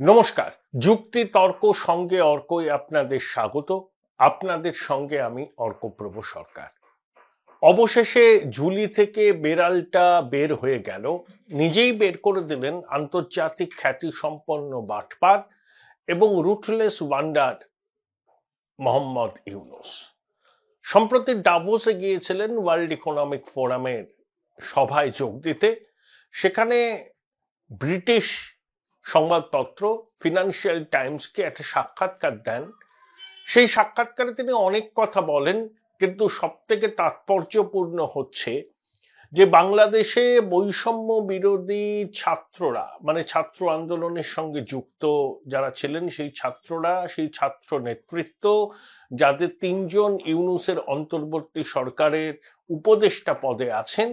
নমস্কার। যুক্তি তর্ক সঙ্গে অর্কই আপনাদের স্বাগত। আপনাদের সঙ্গে আমি অর্কপ্রভ সরকার। অবশেষে ঝুলি থেকে বেড়ালটা বের হয়ে গেল। নিজেই বের করে দিলেন আন্তর্জাতিক খ্যাতি সম্পন্ন বাটপার এবং রুটলেস ওয়ান্ডার মোহাম্মদ ইউনূস। সম্প্রতি ডাভোসে গিয়েছিলেন ওয়ার্ল্ড ইকোনমিক ফোরামের সভায় যোগ দিতে। সেখানে ব্রিটিশ সংবাদপত্র ফিনান্সিয়াল টাইমসকে একটা সাক্ষাৎকার দেন। সেই সাক্ষাৎকারে তিনি অনেক কথা বলেন, কিন্তু সবথেকে তাৎপর্যপূর্ণ হচ্ছে যে বাংলাদেশে বৈষম্য বিরোধী ছাত্ররা, মানে ছাত্র আন্দোলনের সঙ্গে যুক্ত যারা ছিলেন সেই ছাত্ররা, সেই ছাত্র নেতৃত্ব, যাদের তিনজন ইউনূসের অন্তর্বর্তী সরকারের উপদেষ্টা পদে আছেন,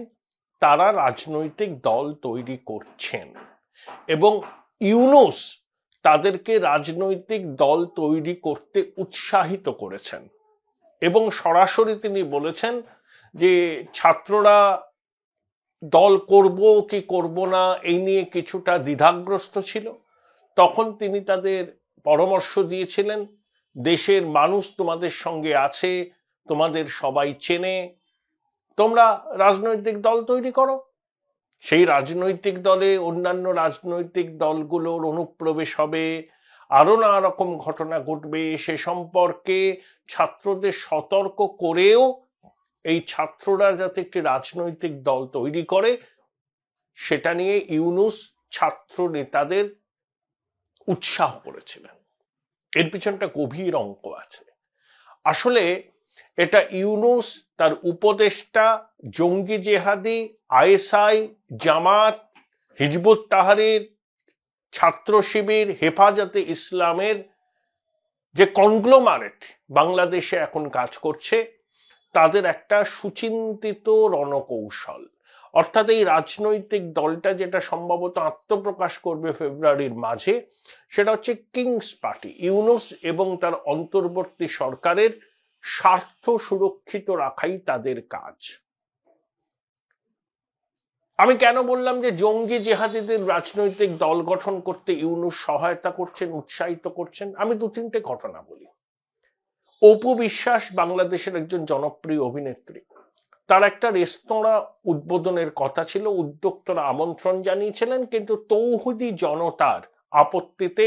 তারা রাজনৈতিক দল তৈরি করছেন এবং ইউনূস তাদেরকে রাজনৈতিক দল তৈরি করতে উৎসাহিত করেছেন। এবং সরাসরি তিনি বলেছেন যে ছাত্ররা দল করব কি করব না এই নিয়ে কিছুটা দ্বিধাগ্রস্ত ছিল। তখন তিনি তাদের পরামর্শ দিয়েছিলেন, দেশের মানুষ তোমাদের সঙ্গে আছে, তোমাদের সবাই চেনে, তোমরা রাজনৈতিক দল তৈরি করো। সেই রাজনৈতিক দলে অন্যান্য রাজনৈতিক দলগুলোর অনুপ্রবেশ হবে, আরো নানা রকম ঘটনা ঘটবে। সে সম্পর্কে ছাত্রদের সতর্ক করেও এই ছাত্ররা যাতে একটি রাজনৈতিক দল তৈরি করে সেটা নিয়ে ইউনূস ছাত্র নেতাদের উৎসাহ করেছিলেন। এর পিছনটা গভীর অঙ্ক আছে। আসলে এটা ইউনূস, তার উপদেষ্টা, জঙ্গি জেহাদি, আইএসআই, জামাত, হিজবুত তাহরির, ছাত্র শিবির, হেফাজতে ইসলামের যে কনগ্লোমারেট বাংলাদেশে এখন কাজ করছে, তাদের একটা সুচিন্তিত রণকৌশল। অর্থাৎ এই রাজনৈতিক দলটা যেটা সম্ভবত আত্মপ্রকাশ করবে ফেব্রুয়ারির মাঝে, সেটা হচ্ছে কিংস পার্টি। ইউনূস এবং তার অন্তর্বর্তী সরকারের স্বার্থ সুরক্ষিত রাখাই তাদের কাজ। আমি কেন বললাম যে জঙ্গি জেহাদিদের রাজনৈতিক দল গঠন করতে ইউনূস সহায়তা করছেন, উৎসাহিত করছেন? আমি দু তিনটে ঘটনা বলি। অপু বিশ্বাস বাংলাদেশের একজন জনপ্রিয় অভিনেত্রী। তার একটা রেস্তোরাঁ উদ্বোধনের কথা ছিল, উদ্যোক্তারা আমন্ত্রণ জানিয়েছিলেন, কিন্তু তৌহিদি জনতার আপত্তিতে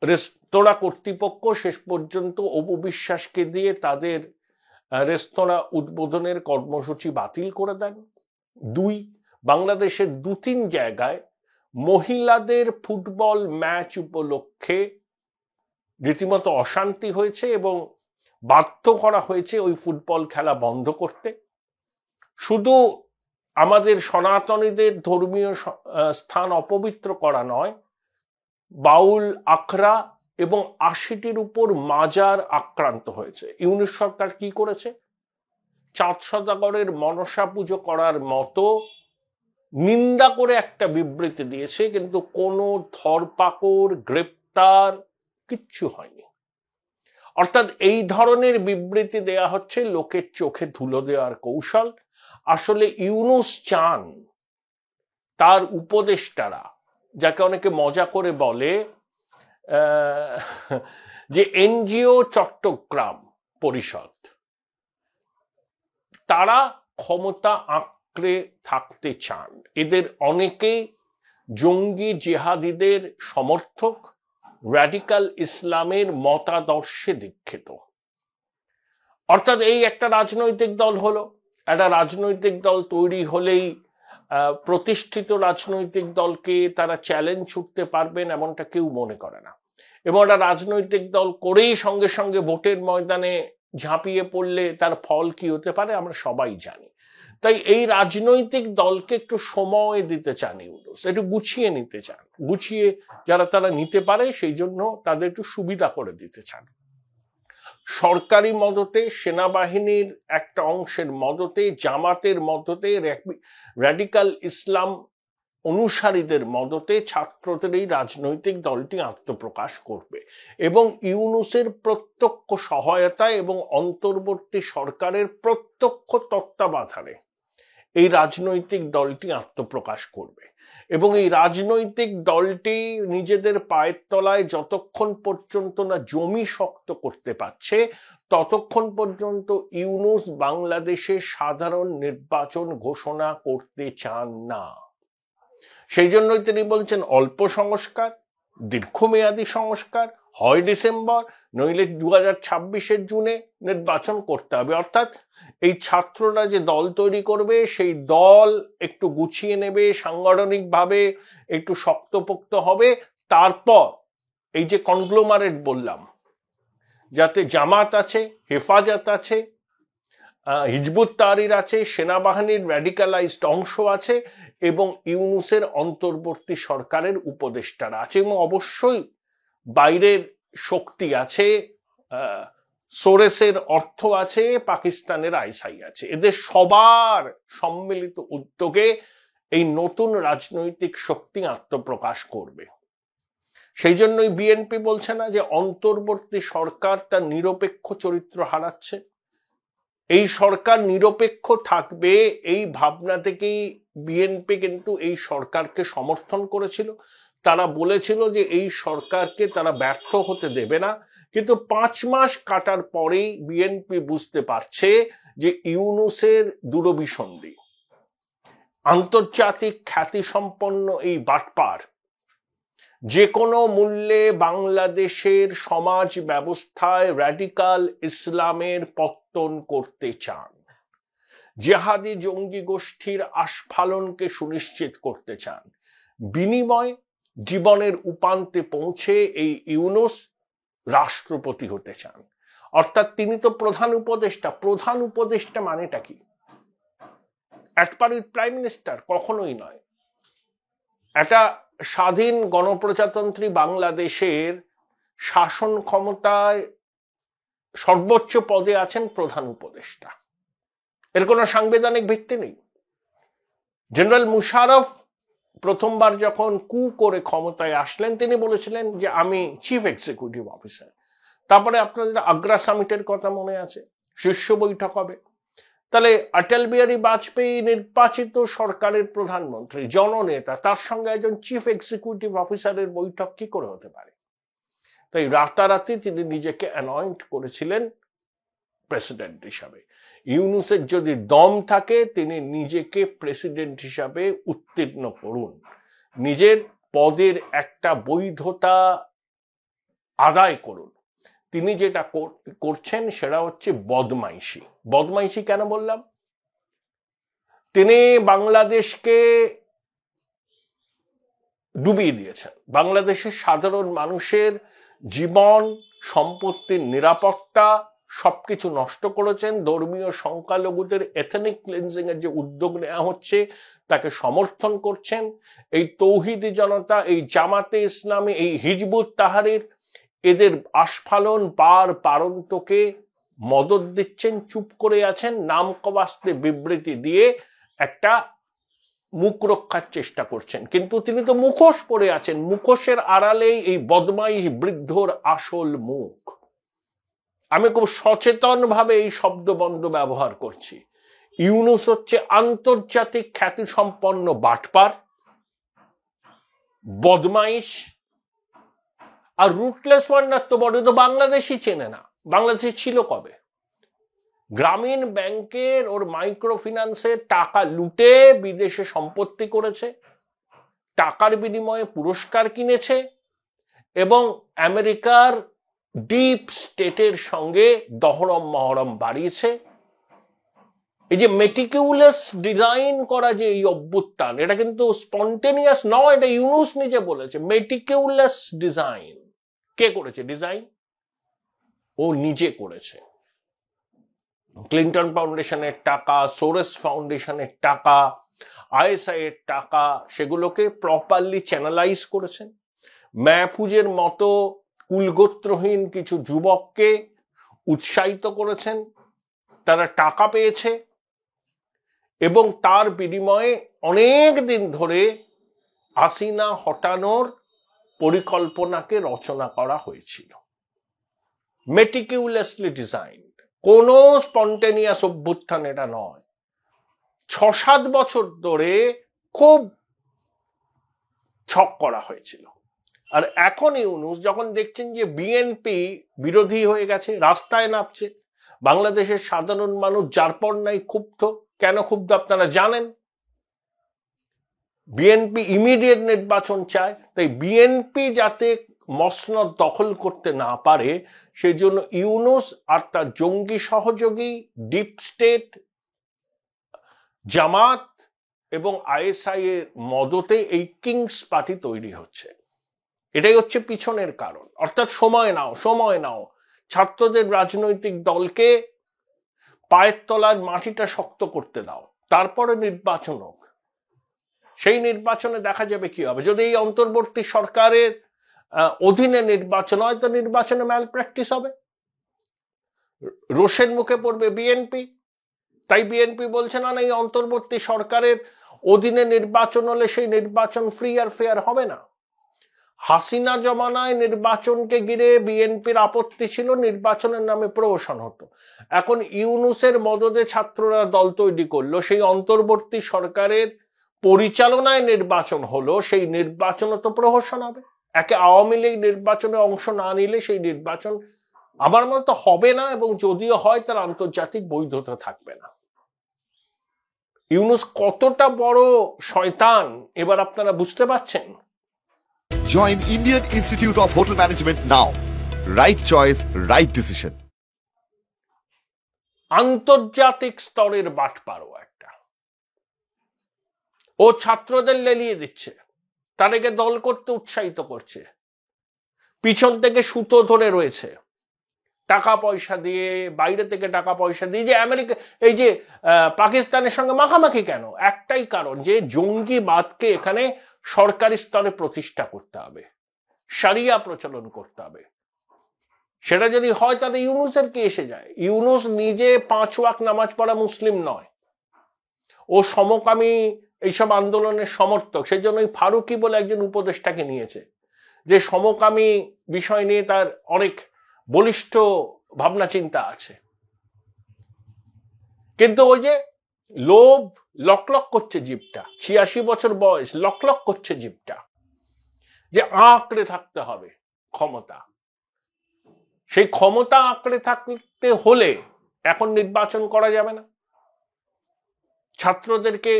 রেস্তোরাঁ কর্তৃপক্ষ শেষ পর্যন্ত অপু বিশ্বাসকে দিয়ে তাদের রেস্তোরাঁ উদ্বোধনের কর্মসূচি বাতিল করে দেন। দুই, বাংলাদেশের দু তিন জায়গায় মহিলাদের ফুটবল ম্যাচ উপলক্ষে রীতিমতো অশান্তি হয়েছে এবং বাধ্য করা হয়েছে ওই ফুটবল খেলা বন্ধ করতে। শুধু আমাদের সনাতনীদের ধর্মীয় স্থান অপবিত্র করা নয়, বাউল আখড়া এবং ৮০টির উপর মাজার আক্রান্ত হয়েছে। ইউনূস সরকার কি করেছে? চাঁদ সওদাগরের মনসা পুজো করার মতো নিন্দা করে একটা বিবৃতি দিয়েছে, কিন্তু কোনো ধরপাকড়, গ্রেপ্তার কিচ্ছু হয়নি। অর্থাৎ এই ধরনের বিবৃতি দেয়া হচ্ছে লোকের চোখে ধুলো দেওয়ার কৌশল। আসলে ইউনূস চান তার উপদেষ্টারা, যাকে অনেকে মজা করে বলে যে এনজিও চট্টগ্রাম পরিষদ, তারা ক্ষমতা আঁকড়ে থাকতে চান। এদের অনেকেই জঙ্গি জেহাদিদের সমর্থক, র্যাডিক্যাল ইসলামের মতাদর্শে দীক্ষিত। অর্থাৎ এই একটা রাজনৈতিক দল হলো, একটা রাজনৈতিক দল তৈরি হলেই প্রতিষ্ঠিত রাজনৈতিক দলকে তারা চ্যালেঞ্জ ছুটতে পারবেন এমনটা কেউ মনে করে না। এবং একটা রাজনৈতিক দল করেই সঙ্গে সঙ্গে ভোটের ময়দানে ঝাঁপিয়ে পড়লে তার ফল কি হতে পারে আমরা সবাই জানি। তাই এই রাজনৈতিক দলকে একটু সময় দিতে চান ইউনূস, একটু গুছিয়ে নিতে চান। গুছিয়ে যারা তারা নিতে পারে সেই জন্য তাদের একটু সুবিধা করে দিতে চান। সরকারি মদতে, সেনাবাহিনীর একটা অংশের মদতে, জামাতের মদতে, র্যাডিক্যাল ইসলাম অনুসারীদের মদতে ছাত্রদের এই রাজনৈতিক দলটি আত্মপ্রকাশ করবে এবং ইউনূসের প্রত্যক্ষ সহায়তায় এবং অন্তর্বর্তী সরকারের প্রত্যক্ষ তত্ত্বাবধানে এই রাজনৈতিক দলটি আত্মপ্রকাশ করবে। এবং এই রাজনৈতিক দলটি নিজেদের পায়ের তলায় যতক্ষণ পর্যন্ত না জমি শক্ত করতে পারছে ততক্ষণ পর্যন্ত ইউনূস বাংলাদেশে সাধারণ নির্বাচন ঘোষণা করতে চান না। সেই জন্যই তিনি বলছেন অল্প সংস্কার, দীর্ঘমেয়াদী সংস্কার, হয় ডিসেম্বর নইলে 2026-এর জুনে নির্বাচন করতে হবে। অর্থাৎ এই ছাত্ররা যে দল তৈরি করবে সেই দল একটু গুছিয়ে নেবে, সাংগঠনিকভাবে একটু শক্তপোক্ত হবে, তারপর এই যে কনগ্লোমারেট বললাম, যাতে জামাত আছে, হেফাজত আছে, হিজবুত তাহরির আছে, সেনাবাহিনীর র্যাডিক্যালাইজড অংশ আছে এবং ইউনূসের অন্তর্বর্তী সরকারের উপদেষ্টারা আছে এবং অবশ্যই বাইরের শক্তি আছে, সোরেসের অর্থ আছে, পাকিস্তানের আইএসআই আছে। এদের সবার সম্মিলিত উদ্যোগে এই নতুন রাজনৈতিক শক্তি আত্মপ্রকাশ করবে। সেই জন্যই বিএনপি বলছে না যে অন্তর্বর্তী সরকার তার নিরপেক্ষ চরিত্র হারাচ্ছে। এই সরকার নিরপেক্ষ থাকবে এই ভাবনা থেকেই বিএনপি কিন্তু এই সরকারকে সমর্থন করেছিল। তারা বলেছিল যে এই সরকারকে তারা ব্যর্থ হতে দেবে না, কিন্তু 5 মাস কাটার পরেই বিএনপি বুঝতে পারছে যে ইউনূসের দূরভিসন্ধি, আন্তর্জাতিক খ্যাতিসম্পন্ন এই বাটপার যে কোনো মূল্যে বাংলাদেশের সমাজ ব্যবস্থায় র্যাডিকাল ইসলামের পত্তন করতে চান, জেহাদি জঙ্গি গোষ্ঠীর আস্ফালনকে সুনিশ্চিত করতে চান। বিনিময় জীবনের উপান্তে পৌঁছে এই ইউনূস রাষ্ট্রপতি হতে চান। অর্থাৎ তিনি তো প্রধান উপদেষ্টা। প্রধান উপদেষ্টা মানেটা কি? একবারই প্রাইম মিনিস্টার? কখনোই নয়। একটা স্বাধীন গণপ্রজাতন্ত্রী বাংলাদেশের শাসন ক্ষমতায় সর্বোচ্চ পদে আছেন প্রধান উপদেষ্টা। এর কোনো সাংবিধানিক ভিত্তি নেই। জেনারেল মুশারফ প্রথমবার যখন কু করে ক্ষমতায় আসলেন তিনি বলেছিলেন যে আমি চিফ এক্সিকিউটিভ অফিসার। তারপরে আপনাদের আগ্রা সামিটের কথা মনে আছে, শীর্ষ বৈঠক হবে। তাহলে অটল বিহারী বাজপেয়ী নির্বাচিত সরকারের প্রধানমন্ত্রী, জননেতা, তার সঙ্গে একজন চিফ এক্সিকিউটিভ অফিসারের বৈঠক কি করে হতে পারে? তাই রাতারাতি তিনি নিজেকে অ্যানয়েন্ট করেছিলেন প্রেসিডেন্ট হিসাবে। ইউনূসের যদি দম থাকে তিনি নিজেকে প্রেসিডেন্ট হিসাবে উত্তীর্ণ করুন, নিজের পদের একটা বৈধতা আদায় করুন। তিনি যেটা করছেন সেটা হচ্ছে বদমাইশি। বদমাইশি কেন বললাম? তিনি বাংলাদেশকে ডুবিয়ে দিয়েছেন। বাংলাদেশের সাধারণ মানুষের জীবন, সম্পত্তির নিরাপত্তা সবকিছু নষ্ট করেছেন। ধর্মীয় সংখ্যালঘুদের এথনিক ক্লিনজিং এর যে উদ্যোগ নেওয়া হচ্ছে তাকে সমর্থন করছেন। এই তৌহিদি জনতা, এই জামাতে ইসলামী, এই হিজবুত তাহরির, এদের আস্ফালন পারন্তকে মদত দিচ্ছেন, চুপ করে আছেন, নাম কবাস্তে বিবৃতি দিয়ে একটা মুখ রক্ষার চেষ্টা করছেন। কিন্তু তিনি তো মুখোশ পরে আছেন, মুখোশের আড়ালেই এই বদমাইশ বৃদ্ধর আসল মুখ। আমি খুব সচেতন ভাবে এই শব্দবন্ধ ব্যবহার করছি। ইউনূস হচ্ছে আন্তর্জাতিক খ্যাতিসম্পন্ন বাটপার, বদমাইশ আর রুটলেস ওয়ান্ডার। তো বড় তো বাংলাদেশই চেনে না। বাংলাদেশে ছিল কবে? গ্রামীণ ব্যাংকের ওর মাইক্রো ফিন্যান্সের টাকা লুটে বিদেশে সম্পত্তি করেছে, টাকার বিনিময়ে পুরস্কার কিনেছে এবং আমেরিকার ডিপ স্টেটের সঙ্গে দহরম মহরম বাড়িয়েছে। এই যে মেটিকিউলাস ডিজাইন করা যে এই অভ্যুত্থান, এটা কিন্তু স্পন্টেনিয়াস নয়, এটা ইউনূস নিজে বলেছে। মেটিকিউলাস ডিজাইন কে করেছে? ডিজাইন ও নিজে করেছে। ক্লিন্টন ফাউন্ডেশনের টাকা, সোরেস ফাউন্ডেশনের টাকা, আইএসআই এর টাকা, সেগুলোকে প্রপারলি চ্যানেলাইজ করেছেন। মাহফুজের মতো কুলগোত্রহীন কিছু যুবককে উৎসাহিত করেছেন, তারা টাকা পেয়েছে এবং তার বিনিময়ে অনেক দিন ধরে হাসিনা হটানোর পরিকল্পনাকে রচনা করা হয়েছিল। মেটিকিউলাসলি ডিজাইন, কোনো স্পন্টেনিয়াস অভ্যুত্থান এটা নয়। 6-7 বছর ধরে খুব ছক করা হয়েছিল। আর এখন ইউনূস যখন দেখছেন যে বিএনপি বিরোধী হয়ে গেছে, রাস্তায় নামছে, বাংলাদেশের সাধারণ মানুষ যার পর নাই ক্ষুব্ধ। কেন ক্ষুব্ধ আপনারা জানেন? বিএনপি ইমিডিয়েট নির্বাচন চায়, তাই বিএনপি যাতে মসনদ দখল করতে না পারে সেই জন্য ইউনূস আর তার জঙ্গি সহযোগী ডিপ স্টেট, জামাত এবং আইএসআই এর মদতে এই কিংস পার্টি তৈরি হচ্ছে। এটাই হচ্ছে পিছনের কারণ। অর্থাৎ সময় নাও, ছাত্রদের রাজনৈতিক দলকে পায়ের তলার মাটিটা শক্ত করতে দাও, তারপরে নির্বাচন হোক। সেই নির্বাচনে দেখা যাবে কি হবে। যদি এই অন্তর্বর্তী সরকারের অধীনে নির্বাচন হয় তো নির্বাচনে ম্যাল প্র্যাকটিস হবে, রোষের মুখে পড়বে বিএনপি। তাই বিএনপি বলছে না, এই অন্তর্বর্তী সরকারের অধীনে নির্বাচন হলে সেই নির্বাচন ফ্রি আর ফেয়ার হবে না। হাসিনা জমানায় নির্বাচনকে ঘিরে বিএনপির আপত্তি ছিল, নির্বাচনের নামে প্রহসন হতো। এখন ইউনূসের মদদে ছাত্ররা দল তৈরি করলো, সেই অন্তর্বর্তী সরকারের পরিচালনায় নির্বাচন হলো, সেই নির্বাচনে তো প্রহসন হবে। একে আওয়ামী লীগ নির্বাচনে অংশ না নিলে সেই নির্বাচন আমার মতো হবে না, এবং যদিও হয় তার আন্তর্জাতিক বৈধতা থাকবে না। ইউনূস কতটা বড় শয়তান এবার আপনারা বুঝতে পারছেন। Join Indian Institute of Hotel Management now. Right choice, right decision. আন্তর্জাতিক স্তরের বাটপারো একটা। ও ছাত্রদের লেলিয়ে দিচ্ছে, তাদেরকে দল করতে উৎসাহিত করছে, পিছন থেকে সুতো ধরে রয়েছে, টাকা পয়সা দিয়ে, বাইরে থেকে টাকা পয়সা দিয়ে। যে আমেরিকা, এই যে পাকিস্তানের সঙ্গে মাখামাখি কেন? একটাই কারণ, যে জঙ্গিবাদকে এখানে সরকারি স্তরে প্রতিষ্ঠা করতে হবে, শরিয়া প্রচলন করতে হবে। সেটা যদি হয় তাহলে ইউনূসের কি এসে যায়? ইউনূস নিজে 5 ওয়াক্ত নামাজ পড়া মুসলিম নয়, ও সমকামী এইসব আন্দোলনের সমর্থক। সেই জন্য ফারুকি বলে একজন উপদেষ্টাকে নিয়েছে, যে সমকামী বিষয় নিয়ে তার অনেক বলিষ্ঠ ভাবনা চিন্তা আছে। কিন্তু ওই যে লোভ লকলক করছে জিভটা, 86 বছর বয়স, লকলক করছে জিভটা, যে আঁকড়ে থাকতে হবে ক্ষমতা। সেই ক্ষমতা আঁকড়ে থাকতে হলে এখন নির্বাচন করা যাবে না, ছাত্রদেরকে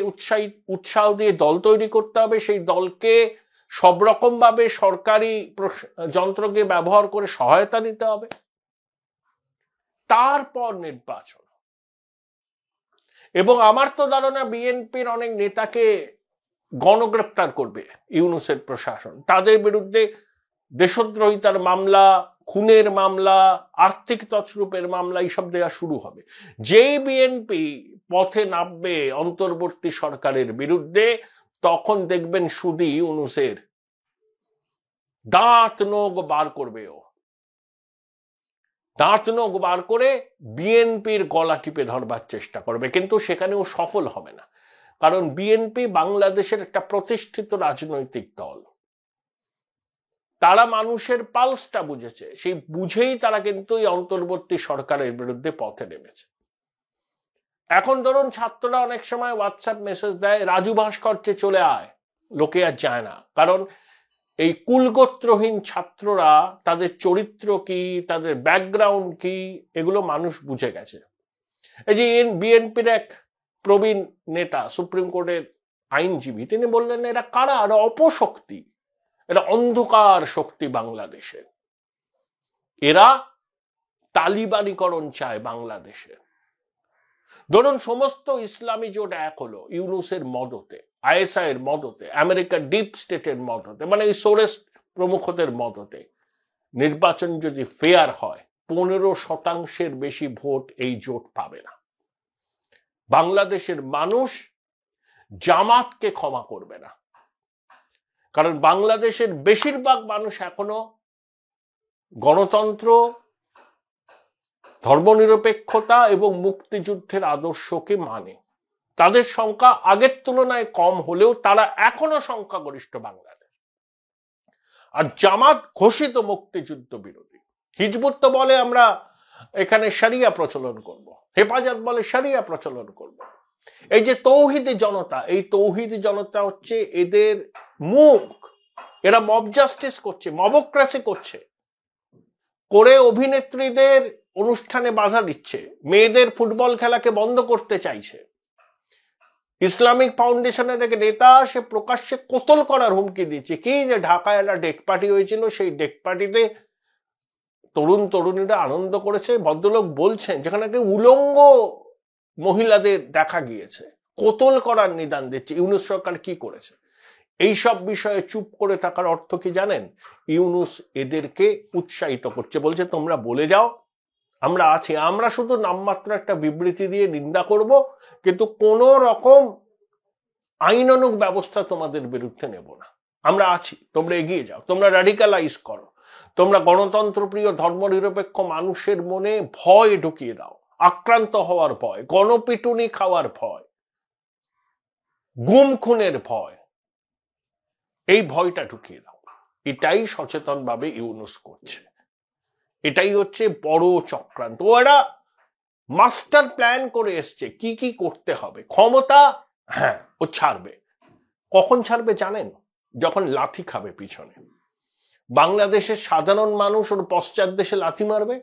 উৎসাহ দিয়ে দল তৈরি করতে হবে, সেই দলকে সব রকম ভাবে সরকারি যন্ত্রকে ব্যবহার করে সহায়তা দিতে হবে, তারপর নির্বাচন। এবং আমার তো ধারণা বিএনপির অনেক নেতাকে গণগ্রেপ্তার করবে ইউনূসের প্রশাসন, তাদের বিরুদ্ধে দেশদ্রোহিতার মামলা, খুনের মামলা, আর্থিক তছরূপের মামলা এইসব দেওয়া শুরু হবে। যেই বিএনপি পথে নামবে অন্তর্বর্তী সরকারের বিরুদ্ধে, তখন দেখবেন শুধু ইউনূসের দাঁত নখ বার করবে, ও দাঁত নখ বার করে বিএনপির গলা টিপে ধরবার চেষ্টা করবে, কিন্তু সেখানেও সফল হবে না। কারণ বিএনপি বাংলাদেশের একটা প্রতিষ্ঠিত রাজনৈতিক দল, তারা মানুষের পালসটা বুঝেছে, সেই বুঝেই তারা কিন্তু এই অন্তর্বর্তী সরকারের বিরুদ্ধে পথে নেমেছে। এখন ধরুন ছাত্ররা অনেক সময় হোয়াটসঅ্যাপ মেসেজ দেয়, রাজু ভাস্কর্যে চলে আয়, লোকে আর যায় না। কারণ এই কুলগোত্রহীন ছাত্ররা, তাদের চরিত্র কি, তাদের ব্যাকগ্রাউন্ড কি, এগুলো মানুষ বুঝে গেছে। এই যে বিএনপির এক প্রবীণ নেতা, সুপ্রিম কোর্টের আইনজীবী, তিনি বললেন এরা কারা? এরা অপশক্তি, এরা অন্ধকার শক্তি বাংলাদেশে, এরা তালিবানীকরণ চায় বাংলাদেশে। ধরুন সমস্ত ইসলামী জোট এক হলো ইউনূসের মদতে, আইএসআই এর মদতে, আমেরিকার ডিপ স্টেটের মদতে, মানে এই সোরেস প্রমুখদের মদতে। নির্বাচন যদি ফেয়ার হয়, 15% বেশি ভোট এই জোট পাবে না। বাংলাদেশের মানুষ জামাতকে ক্ষমা করবে না, কারণ বাংলাদেশের বেশিরভাগ মানুষ এখনো গণতন্ত্র, ধর্মনিরপেক্ষতা এবং মুক্তিযুদ্ধের আদর্শকে মানে। তাদের সংখ্যা আগের তুলনায় কম হলেও তারা এখনো সংখ্যাগরিষ্ঠ বাংলাদেশ। আর জামাত ঘোষিত মুক্তিযুদ্ধ বিরোধী, হিজবুত তো বলে আমরা এখানে শরিয়া প্রচলন করব, হেফাজত বলে শরিয়া প্রচলন করব। এই যে তৌহিদি জনতা, এই তৌহিদি জনতা হচ্ছে এদের মুখ, এরা মব জাস্টিস করছে, মবক্রাসি করছে, করে অভিনেত্রীদের অনুষ্ঠানে বাধা দিচ্ছে, মেয়েদের ফুটবল খেলাকে বন্ধ করতে চাইছে। ইসলামিক ফাউন্ডেশনের এক নেতা সে প্রকাশ্যে কতল করার হুমকি দিচ্ছে। কি যে ঢাকায় একটা ডেক পার্টি হয়েছিল, সেই ডেক পার্টিতে তরুণ তরুণীরা আনন্দ করেছে, ভদ্রলোক বলছেন, যেখানে উলঙ্গ মহিলাদের দেখা গিয়েছে, কতল করার নিদান দিচ্ছে। ইউনূস সরকার কি করেছে? এইসব বিষয়ে চুপ করে থাকার অর্থ কি জানেন? ইউনূস এদেরকে উৎসাহিত করছে, বলছে তোমরা বলে যাও, আমরা আছি, আমরা শুধু নামমাত্র একটা বিবৃতি দিয়ে নিন্দা করব, কিন্তু কোন রকম আইনানুগ ব্যবস্থা তোমাদের বিরুদ্ধে নেব না, আমরা আছি, তোমরা এগিয়ে যাও, তোমরা র্যাডিকালাইজ করো, তোমরা গণতন্ত্রপ্রিয় ধর্মনিরপেক্ষ মানুষের মনে ভয় ঢুকিয়ে দাও, আক্রান্ত হওয়ার ভয়, গণপিটুনি খাওয়ার ভয়, গুম খুনের ভয়, এই ভয়টা ঢুকিয়ে দাও। এটাই সচেতনভাবে ইউনূস করছে, এটাই হচ্ছে বড় চক্রান্ত। ওরা মাস্টার প্ল্যান করে এসছে কি কি করতে হবে। ক্ষমতা, হ্যাঁ, ও ছাড়বে। কখন ছাড়বে জানেন? যখন লাথি খাবে পিছনে। বাংলাদেশের সাধারণ মানুষ ওর পশ্চাৎ দেশে লাথি মারবে,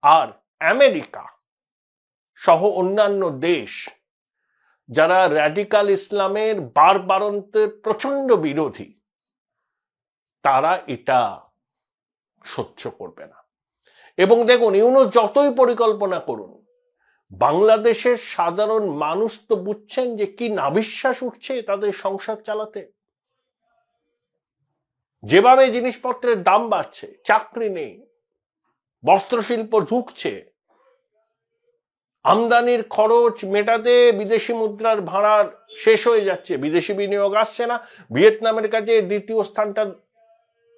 আর আমেরিকা সহ অন্যান্য দেশ যারা র্যাডিকাল ইসলামের বারবারন্তের প্রচন্ড বিরোধী, তারা এটা সহ্য করবে না। এবং দেখুন, ইউনূস যতই পরিকল্পনা করুন, বাংলাদেশের সাধারণ মানুষ তো বুঝছেন যে কি নাভিশ্বাস উঠছে তাদের সংসার চালাতে। যেভাবে জিনিসপত্রের দাম বাড়ছে, চাকরি নেই, বস্ত্রশিল্প ঢুকছে, আমদানির খরচ মেটাতে বিদেশি মুদ্রার ভাড়ার শেষ হয়ে যাচ্ছে, বিদেশি বিনিয়োগ আসছে না, ভিয়েতনামের কাছে দ্বিতীয় স্থানটা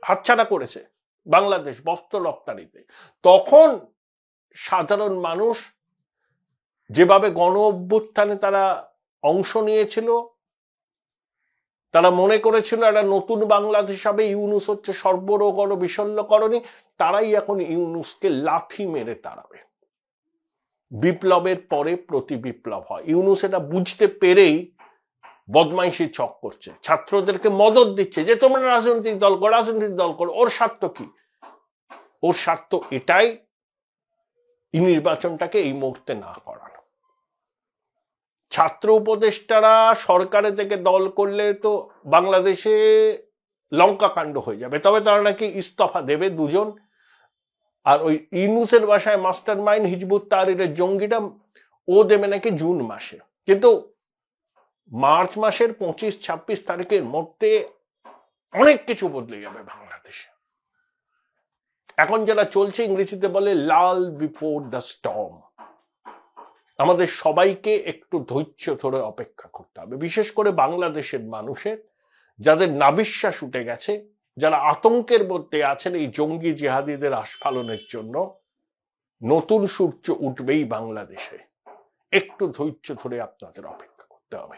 হাতছাড়া করেছে বাংলাদেশ বস্ত্র রপ্তানিতে। তখন সাধারণ মানুষ যেভাবে গণ অভ্যুত্থানে তারা অংশ নিয়েছিল, তারা মনে করেছিল একটা নতুন বাংলাদেশ হবে, ইউনূস হচ্ছে সর্বরোগর বিশল্যকরণী, তারাই এখন ইউনূসকে লাথি মেরে তাড়াবে। বিপ্লবের পরে প্রতি বিপ্লব হয়। ইউনূস এটা বুঝতে পেরেই বদমাইশি ছক করছে, ছাত্রদেরকে মদত দিচ্ছে যে তোমরা রাজনৈতিক দল করো, রাজনৈতিক দল করো। ওর স্বার্থ কি? ওর স্বার্থ এটাই, এই নির্বাচনটাকে এই মুহূর্তে না করানো। ছাত্র উপদেষ্টারা সরকারে থেকে দল করলে তো বাংলাদেশে লঙ্কা কাণ্ড হয়ে যাবে, তবে তারা নাকি ইস্তফা দেবে দুজন। আর ওই ইউনূসের বাসায় মাস্টার মাইন্ড হিজবুত তাহরিরের জঙ্গিটা, ও দেবে নাকি জুন মাসে। কিন্তু মার্চ মাসের 25-26 তারিখের মধ্যে অনেক কিছু বদলে যাবে বাংলাদেশে। এখন যারা চলছে, ইংরেজিতে বলে লাল বিফোর দ্য স্টর্ম। আমাদের সবাইকে একটু ধৈর্য ধরে অপেক্ষা করতে হবে, বিশেষ করে বাংলাদেশের মানুষের, যাদের নাবিশ্বাস উঠে গেছে, যারা আতঙ্কের মধ্যে আছেন এই জঙ্গি জিহাদিদের আস্ফালনের জন্য। নতুন সূর্য উঠবেই বাংলাদেশে, একটু ধৈর্য ধরে আপনাদের অপেক্ষা করতে হবে।